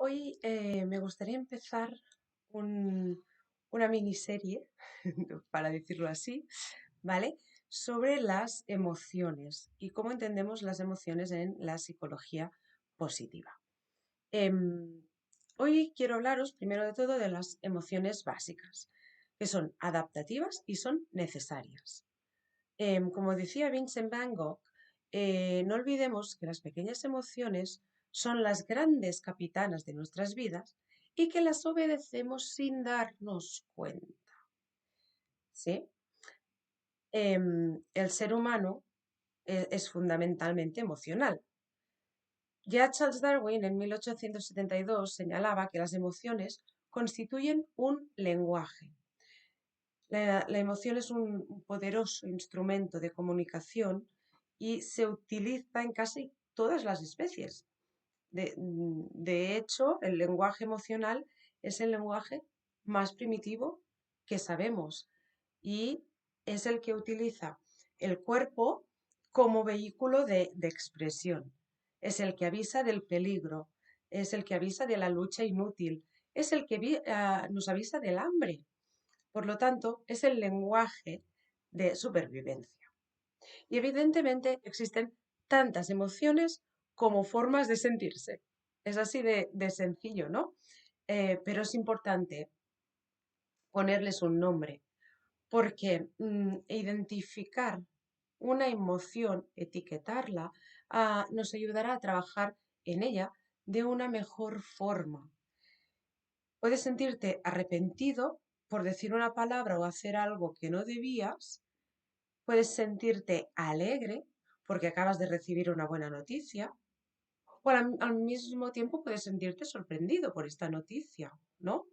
Hoy me gustaría empezar un- una miniserie, para decirlo así, ¿vale? Sobre las emociones y cómo entendemos las emociones en la psicología positiva. Em, Hoy quiero hablaros primero de todo de las emociones básicas, que son adaptativas y son necesarias. Como decía Vincent Van Gogh, no olvidemos que las pequeñas emociones son las grandes capitanas de nuestras vidas y que las obedecemos sin darnos cuenta. ¿Sí? El ser humano es fundamentalmente emocional. Ya Charles Darwin en 1872 señalaba que las emociones constituyen un lenguaje. La emoción es un poderoso instrumento de comunicación y se utiliza en casi todas las especies. De hecho, el lenguaje emocional es el lenguaje más primitivo que sabemos y es el que utiliza el cuerpo como vehículo de expresión. Es el que avisa del peligro, es el que avisa de la lucha inútil, es el que nos avisa del hambre. Por lo tanto, es el lenguaje de supervivencia. Y evidentemente existen tantas emociones como formas de sentirse. Es así de sencillo, ¿no? Pero es importante ponerles un nombre, porque identificar una emoción, etiquetarla, nos ayudará a trabajar en ella de una mejor forma. Puedes sentirte arrepentido por decir una palabra o hacer algo que no debías. Puedes sentirte alegre porque acabas de recibir una buena noticia. O al mismo tiempo puedes sentirte sorprendido por esta noticia, ¿no?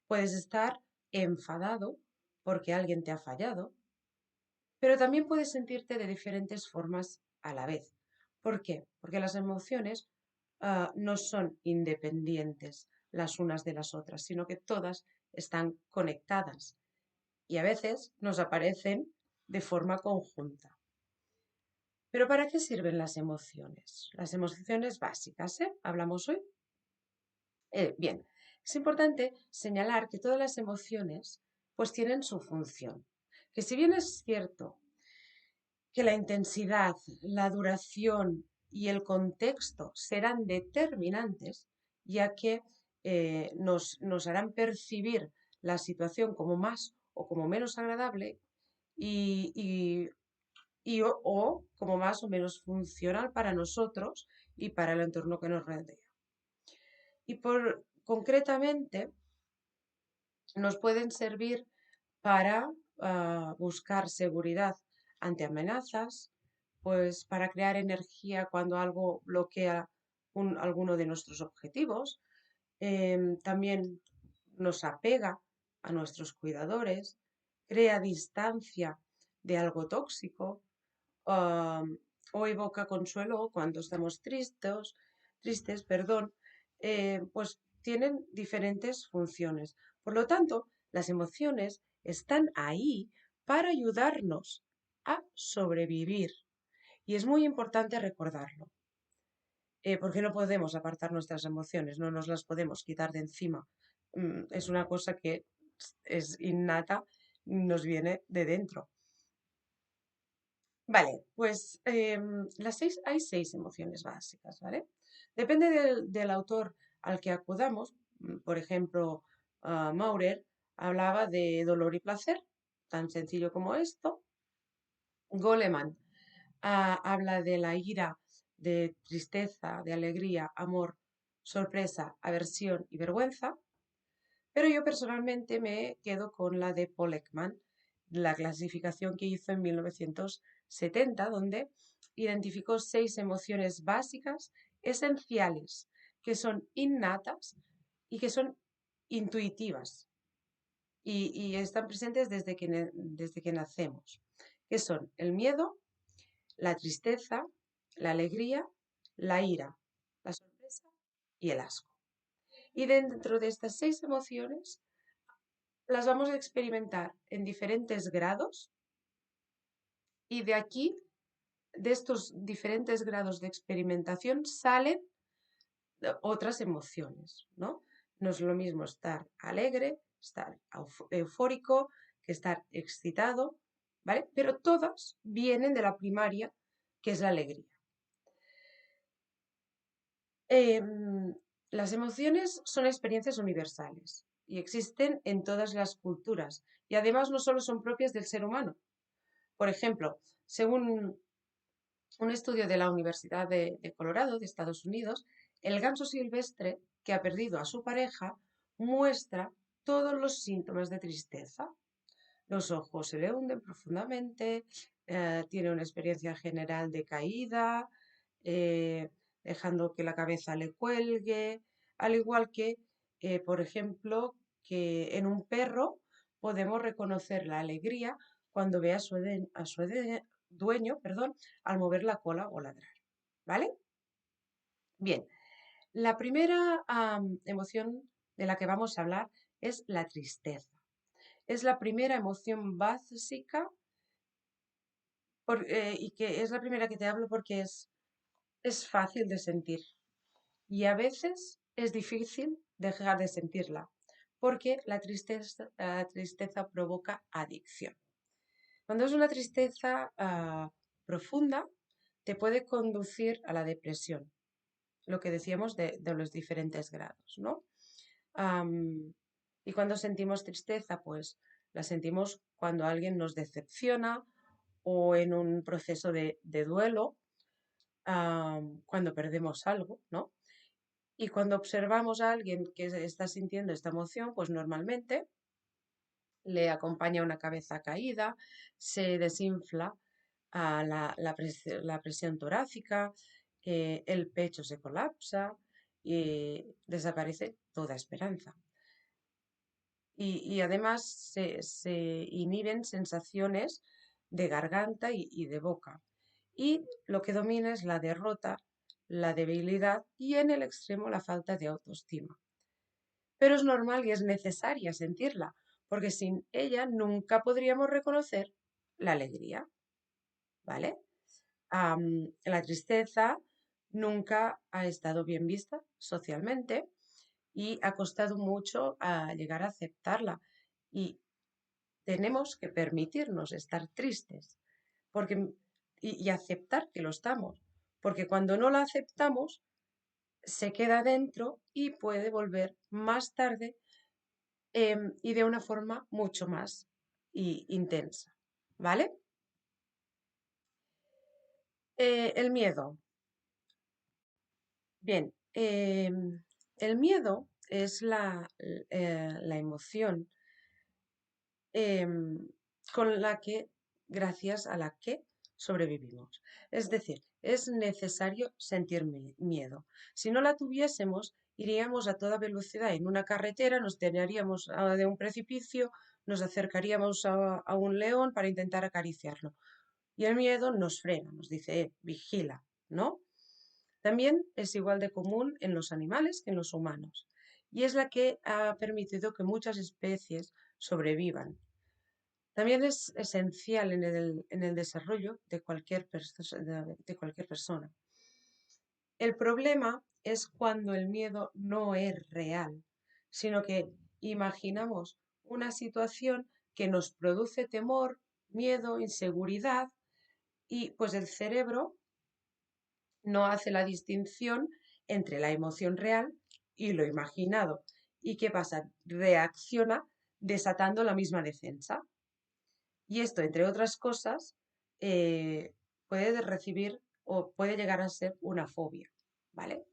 Puedes estar enfadado porque alguien te ha fallado, pero también puedes sentirte de diferentes formas a la vez. ¿Por qué? Porque las emociones no son independientes las unas de las otras, sino que todas están conectadas y a veces nos aparecen de forma conjunta. Pero ¿para qué sirven las emociones? Las emociones básicas, ¿eh? Hablamos hoy. Bien, es importante señalar que todas las emociones pues tienen su función. Que si bien es cierto que la intensidad, la duración y el contexto serán determinantes, ya que nos harán percibir la situación como más o como menos agradable y, o como más o menos funcional para nosotros y para el entorno que nos rodea. Y concretamente nos pueden servir para buscar seguridad ante amenazas, pues para crear energía cuando algo bloquea alguno de nuestros objetivos. También nos apega a nuestros cuidadores, crea distancia de algo tóxico, o evoca consuelo cuando estamos tristes, perdón, pues tienen diferentes funciones. Por lo tanto, las emociones están ahí para ayudarnos a sobrevivir. Y es muy importante recordarlo, porque no podemos apartar nuestras emociones, no nos las podemos quitar de encima. Es una cosa que es innata, nos viene de dentro. Vale, pues hay seis emociones básicas, ¿vale? Depende del autor al que acudamos. Por ejemplo, Maurer hablaba de dolor y placer, tan sencillo como esto. Goleman habla de la ira, de tristeza, de alegría, amor, sorpresa, aversión y vergüenza. Pero yo personalmente me quedo con la de Paul Ekman, la clasificación que hizo en 1970, donde identificó seis emociones básicas esenciales, que son innatas y que son intuitivas y están presentes desde que nacemos, que son el miedo, la tristeza, la alegría, la ira, la sorpresa y el asco. Y dentro de estas seis emociones las vamos a experimentar en diferentes grados y de aquí, de estos diferentes grados de experimentación, salen otras emociones, ¿no? No es lo mismo estar alegre, estar eufórico, que estar excitado, ¿vale? Pero todas vienen de la primaria, que es la alegría. Las emociones son experiencias universales y existen en todas las culturas y además no solo son propias del ser humano. Por ejemplo, según un estudio de la Universidad de Colorado, de Estados Unidos, el ganso silvestre que ha perdido a su pareja muestra todos los síntomas de tristeza. Los ojos se le hunden profundamente, tiene una experiencia general de caída, eh, dejando que la cabeza le cuelgue, al igual que, por ejemplo, que en un perro podemos reconocer la alegría cuando ve a su dueño, perdón, al mover la cola o ladrar. ¿Vale? Bien, la primera emoción de la que vamos a hablar es la tristeza. Es la primera emoción básica y que es la primera que te hablo porque es fácil de sentir y a veces es difícil dejar de sentirla porque la tristeza provoca adicción. Cuando es una tristeza profunda, te puede conducir a la depresión, lo que decíamos de los diferentes grados, ¿no? Y cuando sentimos tristeza, pues la sentimos cuando alguien nos decepciona o en un proceso de duelo, cuando perdemos algo, ¿no? Y cuando observamos a alguien que está sintiendo esta emoción, pues normalmente le acompaña una cabeza caída, se desinfla la presión torácica, el pecho se colapsa y desaparece toda esperanza. Y además se inhiben sensaciones de garganta y de boca. Y lo que domina es la derrota, la debilidad y en el extremo la falta de autoestima. Pero es normal y es necesaria sentirla, porque sin ella nunca podríamos reconocer la alegría, ¿vale? La tristeza nunca ha estado bien vista socialmente y ha costado mucho llegar a aceptarla. Y tenemos que permitirnos estar tristes porque, y aceptar que lo estamos, porque cuando no la aceptamos, se queda dentro y puede volver más tarde y de una forma mucho más intensa, ¿vale? El miedo. Bien, el miedo es la emoción em, con la que, gracias a la que sobrevivimos. Es decir, es necesario sentir miedo. Si no la tuviésemos, iríamos a toda velocidad en una carretera, nos tiraríamos de un precipicio, nos acercaríamos a un león para intentar acariciarlo. Y el miedo nos frena, nos dice, vigila, ¿no? También es igual de común en los animales que en los humanos. Y es la que ha permitido que muchas especies sobrevivan. También es esencial en el desarrollo de cualquier persona. El problema es cuando el miedo no es real, sino que imaginamos una situación que nos produce temor, miedo, inseguridad y pues el cerebro no hace la distinción entre la emoción real y lo imaginado. ¿Y qué pasa? Reacciona desatando la misma defensa. Y esto, entre otras cosas, puede recibir o puede llegar a ser una fobia, ¿vale?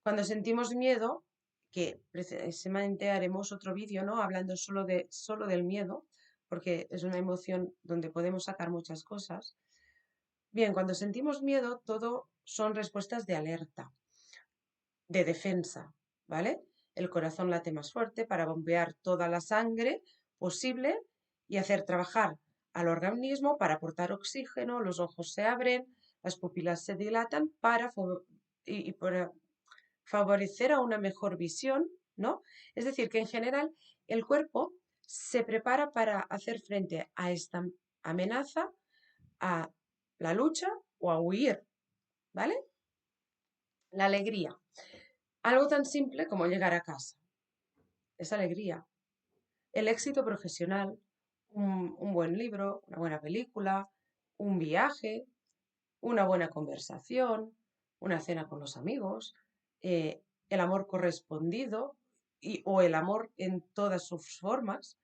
Cuando sentimos miedo, que precisamente haremos otro vídeo, ¿no? Hablando solo del miedo, porque es una emoción donde podemos sacar muchas cosas. Bien, cuando sentimos miedo, todo son respuestas de alerta, de defensa, ¿vale? El corazón late más fuerte para bombear toda la sangre posible y hacer trabajar al organismo para aportar oxígeno, los ojos se abren, las pupilas se dilatan para favorecer a una mejor visión, ¿no? Es decir, que en general el cuerpo se prepara para hacer frente a esta amenaza, a la lucha o a huir, ¿vale? La alegría. Algo tan simple como llegar a casa, es alegría. El éxito profesional, un buen libro, una buena película, un viaje, una buena conversación, una cena con los amigos, el amor correspondido o el amor en todas sus formas,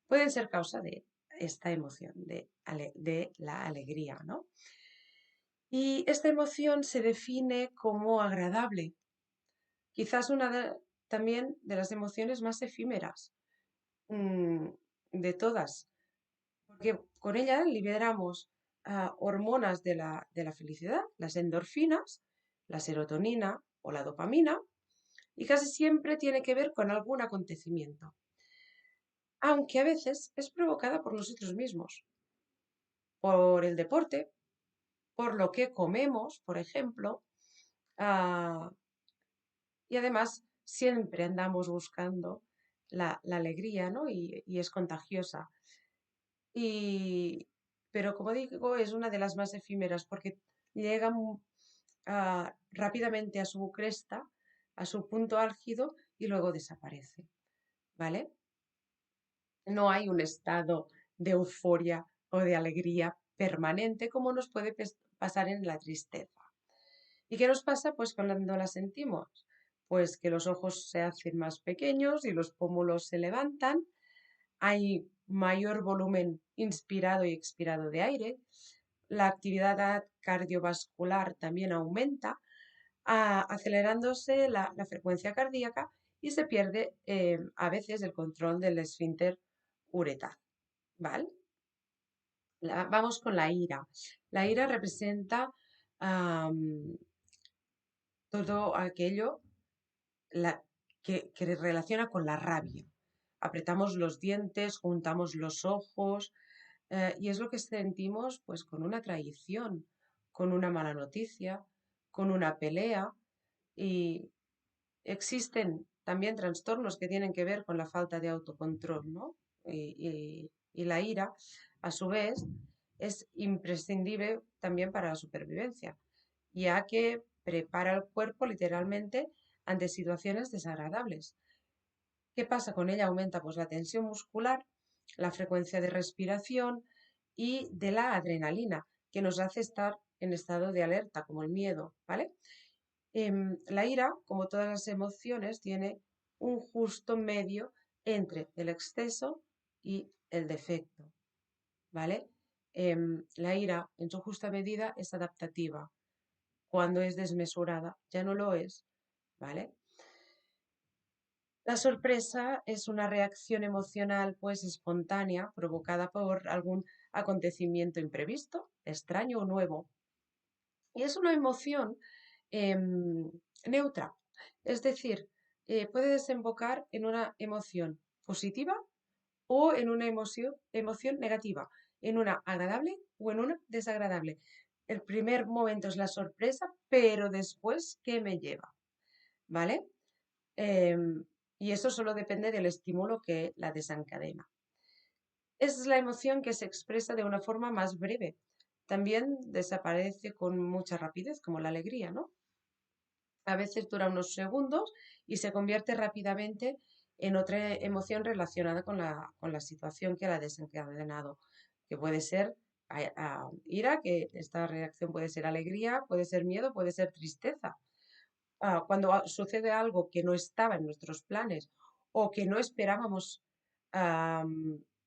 pueden ser causa de esta emoción, de la alegría, ¿no? Y esta emoción se define como agradable, quizás también de las emociones más efímeras mm, de todas, porque con ella liberamos hormonas de la felicidad, las endorfinas, la serotonina o la dopamina, y casi siempre tiene que ver con algún acontecimiento, aunque a veces es provocada por nosotros mismos, por el deporte, por lo que comemos, por ejemplo, ah, y además siempre andamos buscando la alegría, ¿no? Y es contagiosa. Y, pero como digo, es una de las más efímeras porque llega rápidamente a su cresta, a su punto álgido y luego desaparece, ¿vale? No hay un estado de euforia o de alegría permanente como nos puede pasar en la tristeza. ¿Y qué nos pasa? Pues cuando la sentimos, pues que los ojos se hacen más pequeños y los pómulos se levantan, hay mayor volumen inspirado y expirado de aire, la actividad cardiovascular también aumenta, acelerándose la frecuencia cardíaca y se pierde a veces el control del esfínter uretral, ¿vale? Vamos con la ira. La ira representa todo aquello que relaciona con la rabia. Apretamos los dientes, juntamos los ojos, y es lo que sentimos pues con una traición, con una mala noticia, con una pelea. Y existen también trastornos que tienen que ver con la falta de autocontrol, ¿no? Y la ira, a su vez, es imprescindible también para la supervivencia, ya que prepara el cuerpo literalmente ante situaciones desagradables. ¿Qué pasa con ella? Aumenta pues la tensión muscular, la frecuencia de respiración y de la adrenalina, que nos hace estar en estado de alerta, como el miedo, ¿vale? La ira, como todas las emociones, tiene un justo medio entre el exceso y el defecto, ¿vale? La ira, en su justa medida, es adaptativa. Cuando es desmesurada, ya no lo es, ¿vale? La sorpresa es una reacción emocional pues espontánea provocada por algún acontecimiento imprevisto, extraño o nuevo. Y es una emoción neutra, es decir, puede desembocar en una emoción positiva o en una emoción negativa, en una agradable o en una desagradable. El primer momento es la sorpresa, pero después, ¿qué me lleva? ¿Vale? Y eso solo depende del estímulo que la desencadena. Es la emoción que se expresa de una forma más breve. También desaparece con mucha rapidez, como la alegría, ¿no? A veces dura unos segundos y se convierte rápidamente en otra emoción relacionada con la situación que la ha desencadenado, que puede ser ira, que esta reacción puede ser alegría, puede ser miedo, puede ser tristeza. Cuando sucede algo que no estaba en nuestros planes o que no esperábamos,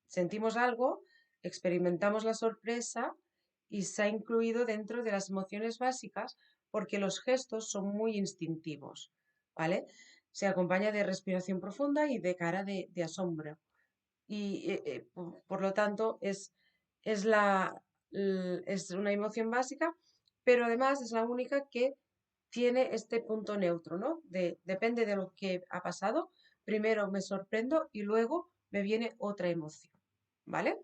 sentimos algo, experimentamos la sorpresa y se ha incluido dentro de las emociones básicas porque los gestos son muy instintivos, ¿vale? Se acompaña de respiración profunda y de cara de asombro. Y por lo tanto es una emoción básica, pero además es la única que tiene este punto neutro, ¿no? Depende de lo que ha pasado, primero me sorprendo y luego me viene otra emoción, ¿vale?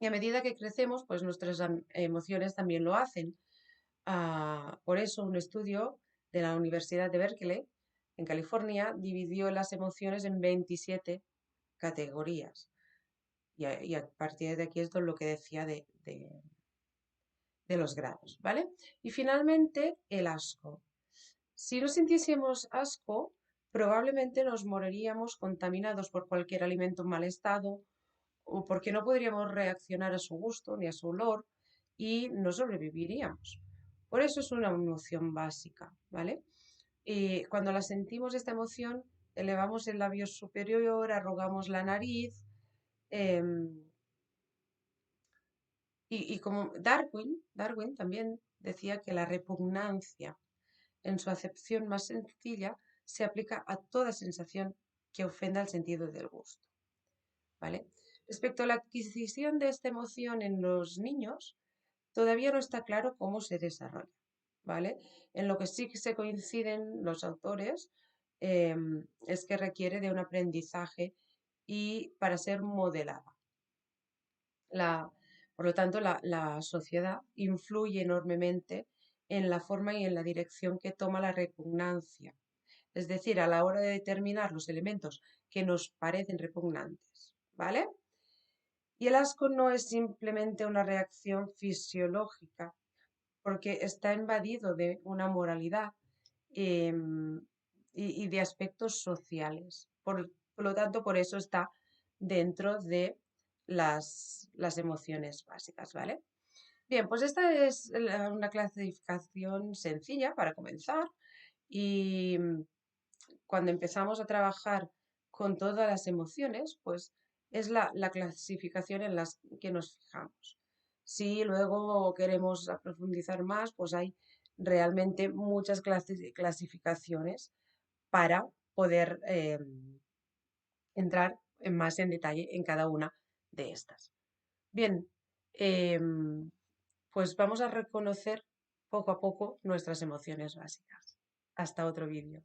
Y a medida que crecemos, pues nuestras emociones también lo hacen. Por eso un estudio de la Universidad de Berkeley, en California, dividió las emociones en 27 categorías. Y a partir de aquí es lo que decía de los grados, ¿vale? Y finalmente, el asco. Si no sintiésemos asco, probablemente nos moriríamos contaminados por cualquier alimento en mal estado o porque no podríamos reaccionar a su gusto ni a su olor y no sobreviviríamos. Por eso es una emoción básica, ¿vale? Y cuando la sentimos esta emoción, elevamos el labio superior, arrugamos la nariz, em, y como Darwin también decía que la repugnancia, en su acepción más sencilla, se aplica a toda sensación que ofenda el sentido del gusto, ¿vale? Respecto a la adquisición de esta emoción en los niños, todavía no está claro cómo se desarrolla, ¿vale? En lo que sí que se coinciden los autores es que requiere de un aprendizaje y para ser modelada. Por lo tanto, la sociedad influye enormemente en la forma y en la dirección que toma la repugnancia, es decir, a la hora de determinar los elementos que nos parecen repugnantes, ¿vale? Y el asco no es simplemente una reacción fisiológica, porque está invadido de una moralidad em, y de aspectos sociales. Por lo tanto, por eso está dentro de las emociones básicas, ¿vale? Bien, pues esta es una clasificación sencilla para comenzar y cuando empezamos a trabajar con todas las emociones, pues es la clasificación en las que nos fijamos. Si luego queremos profundizar más, pues hay realmente muchas clasificaciones para poder entrar más en detalle en cada una de estas. Bien, pues vamos a reconocer poco a poco nuestras emociones básicas. Hasta otro vídeo.